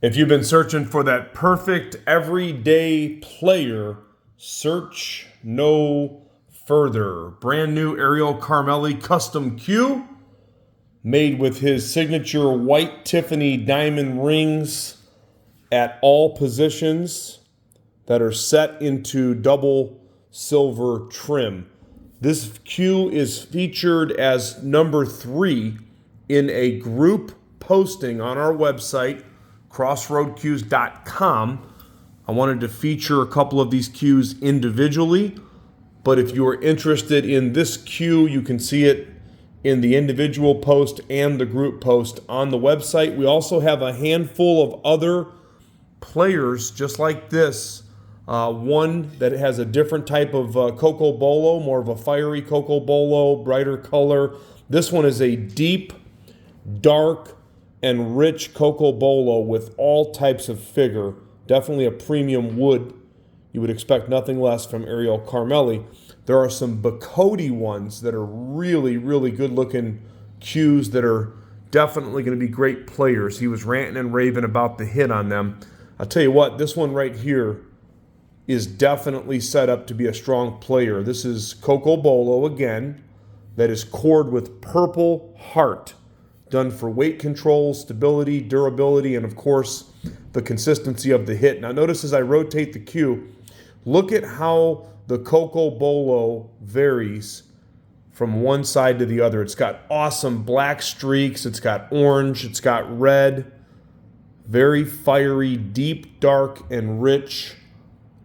If you've been searching for that perfect everyday player, search no further. Brand new Ariel Carmeli custom cue made with his signature White Tiffany Diamond rings at all positions that are set into double silver trim. This cue is featured as number 3 in a group posting on our website, crossroadcues.com. I wanted to feature a couple of these cues individually, but if you are interested in this cue, you can see it in the individual post and the group post on the website. We also have a handful of other players just like this. One that has a different type of Cocobolo, more of a fiery Cocobolo, brighter color. This one is a deep, dark, and rich Cocobolo with all types of figure. Definitely a premium wood. You would expect nothing less from Ariel Carmeli. There are some Bacote ones that are really, really good looking cues that are definitely going to be great players. He was ranting and raving about the hit on them. I'll tell you what, this one right here is definitely set up to be a strong player. This is Cocobolo again, that is cored with purple heart, done for weight control, stability, durability, and of course, the consistency of the hit. Now notice as I rotate the cue, look at how the Cocobolo varies from one side to the other. It's got awesome black streaks, it's got orange, it's got red, very fiery, deep, dark, and rich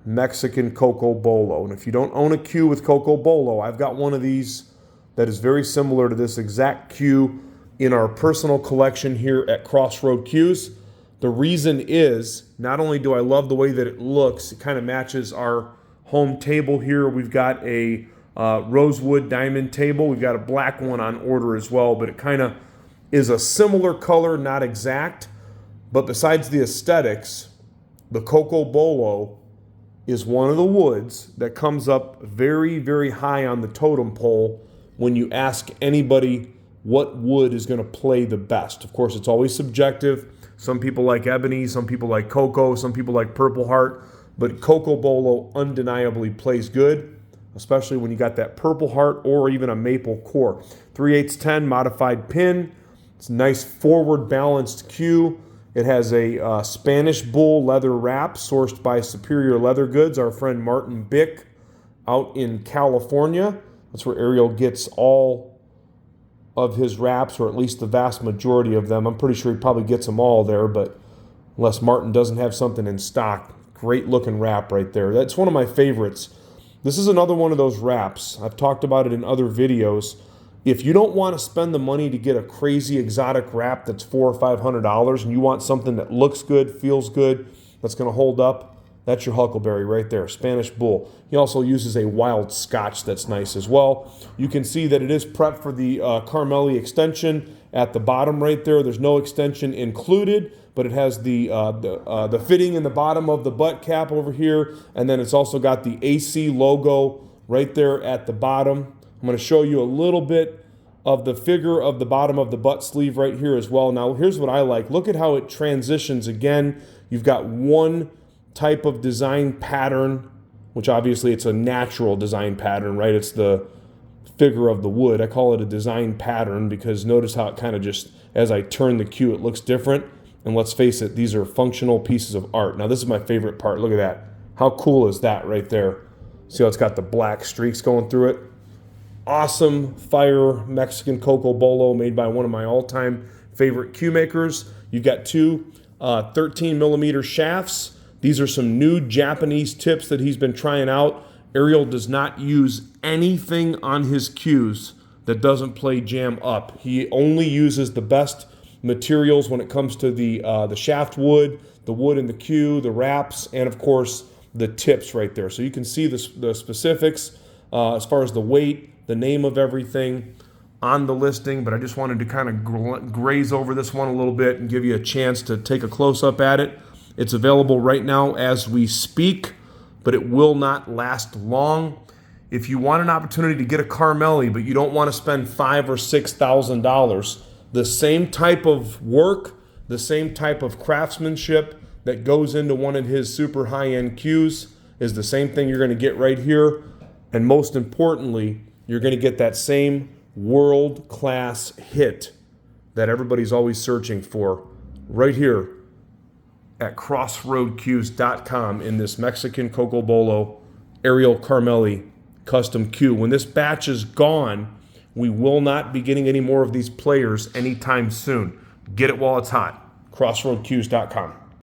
Mexican Cocobolo. And if you don't own a cue with Cocobolo, I've got one of these that is very similar to this exact cue in our personal collection here at Crossroad Cues. The reason is, not only do I love the way that it looks, it kind of matches our home table here. We've got a rosewood diamond table. We've got a black one on order as well, but it kind of is a similar color, not exact. But besides the aesthetics, the Cocobolo is one of the woods that comes up very, very high on the totem pole when you ask anybody what wood is going to play the best. Of course, it's always subjective. Some people like ebony, some people like cocoa, some people like purple heart, but Cocobolo undeniably plays good, especially when you got that purple heart or even a maple core. 3/8 modified pin. It's a nice forward balanced cue. It has a Spanish bull leather wrap sourced by Superior Leather Goods, our friend Martin Bick out in California. That's where Ariel gets all of his wraps, or at least the vast majority of them. I'm pretty sure he probably gets them all there, but unless Martin doesn't have something in stock. Great looking wrap right there. That's one of my favorites. This is another one of those wraps. I've talked about it in other videos. If you don't want to spend the money to get a crazy exotic wrap that's $400 or $500 and you want something that looks good, feels good, that's going to hold up, that's your Huckleberry right there, Spanish Bull. He also uses a wild Scotch that's nice as well. You can see that it is prepped for the Carmeli extension at the bottom right there. There's no extension included, but it has the fitting in the bottom of the butt cap over here, and then it's also got the AC logo right there at the bottom. I'm going to show you a little bit of the figure of the bottom of the butt sleeve right here as well. Now, here's what I like. Look at how it transitions again. You've got one type of design pattern, which obviously it's a natural design pattern, right? It's the figure of the wood. I call it a design pattern because notice how it kind of just, as I turn the cue, it looks different. And let's face it, these are functional pieces of art. Now, this is my favorite part. Look at that. How cool is that right there? See how it's got the black streaks going through it? Awesome Fire Mexican Cocobolo made by one of my all-time favorite cue makers. You've got two 13 millimeter shafts. These are some new Japanese tips that he's been trying out. Ariel does not use anything on his cues that doesn't play jam up. He only uses the best materials when it comes to the shaft wood, the wood in the cue, the wraps, and of course the tips right there. So you can see the specifics as far as the weight, the name of everything on the listing, but I just wanted to kind of graze over this one a little bit and give you a chance to take a close-up at it. It's available right now as we speak, but it will not last long. If you want an opportunity to get a Carmeli, but you don't want to spend $5,000 or $6,000, the same type of work, the same type of craftsmanship that goes into one of his super high-end cues is the same thing you're going to get right here. And most importantly, you're going to get that same world-class hit that everybody's always searching for right here at crossroadcues.com in this Mexican Cocobolo Ariel Carmeli custom cue. When this batch is gone, we will not be getting any more of these players anytime soon. Get it while it's hot. crossroadcues.com.